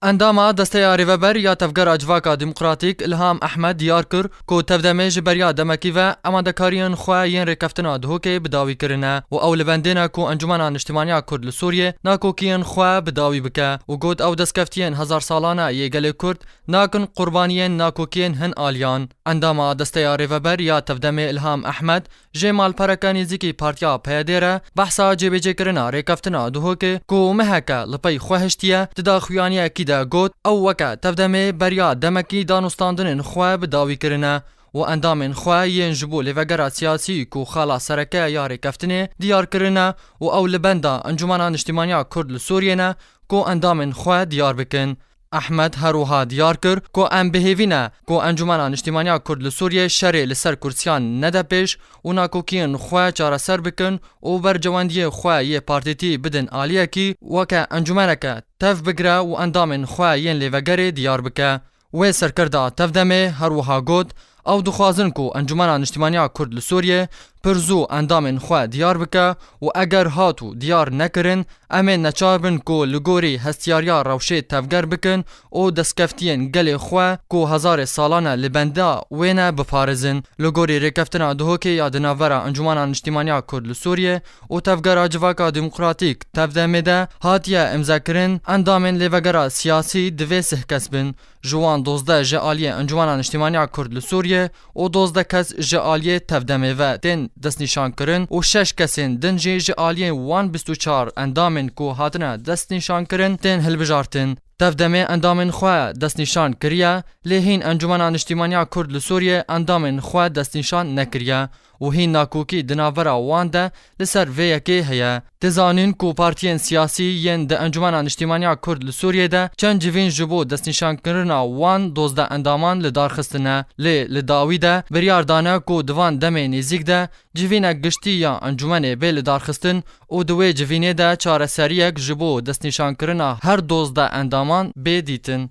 انداما دستیا ریوبر یا تفگر اجواکا دموکراتیک الهام احمد دیار کر کو تفدمه جبریا دمکی و امادکاریان خواه ین رکفتنا دهوکه بداوی کرنه و اول بندینا کو انجمنان اجتماعی کرد لسوریه ناکو کیان خواه بداوی بکه و گود او دستکفتین هزار سالانه یگل کرد ناکن قربانیین ناکو کیان هن آلیان انداما دستیا ریوبر یا تفدمه الهام احمد جمال پرکانی زیکی پارتیا پیادیره بحثا جبجه کرنا رکفتنا دهوکه کو مهکه لپی خوهشتیه تدا خویانی کیده گوت او وکا تفدمه بریا دمکی دانستاندن خواه بداوی کرنه و اندام خواه ین جبو لوگرا سیاسی کو خالا سرکه یاری کفتنه دیار کرنه و او لبنده انجمنان اجتماعی کرد لسوریه نه کو اندام خواه دیار بکن. احمد هروها دیار کر کو ام بهیوینه کو انجمنان اجتماعی کرد لسوریه شر لسر کرسیان نده پیش و ناکو کین خواه چاره سر بکن و بر جواندی خواه یه پارتیتی بدن آلیه کی وکا انجمنکه تف بگره و اندام خواه ین لوگره دیار بکه و سرکرده تفدمه هروها گود او دخوازن کو انجمنان اجتماعی کرد لسوریه پرزو اندام خواه دیار بکه و اگر هاتو دیار نکرن امین نچاربن کو لگوری هستیاریا روشه تفگر بکن و دستکفتین گل خواه کو هزار سالانه لبنده وینه بپارزن لگوری رکفتنا دهوکه یا دناورا انجمنان اجتماعی کرد لسوریه و تفگر اجواکا دموکراتیک تفدمه ده هاتیه امزا کرن اندامن لوگرا سیاسی دوی سه کسبن جوان 12 جعالی انجمنان اجتماعی کرد لسوریه و 12 کس جعالی تفدمه و دن دست نشان کرن و 6 کسین دنجی جعالی 124 اندامن کو هاتنه دست نشان کرن دن هلبجارتن تفدمه اندامن خواه دست نشان کریه لهین انجمنان اجتماعی کرد لسوریه اندامن خواه دست نشان نکریه و هین ناکوکی دناورا وانده لسر ویکی هیا تزانین کو پارتین سیاسی ین ده انجمنان اجتماعی کرد لسوریه ده چند جوین جبو دست نشان کرنا وان 12 اندامان لدار خستنه لداوی ده بریاردانه کو دوان دمه نزیک ده جوینه گشتی یا انجمنه به لدار خستن و دوی جوینه ده چاره سریک جبو دست نشان کرنا هر 12 اندامان به دیتن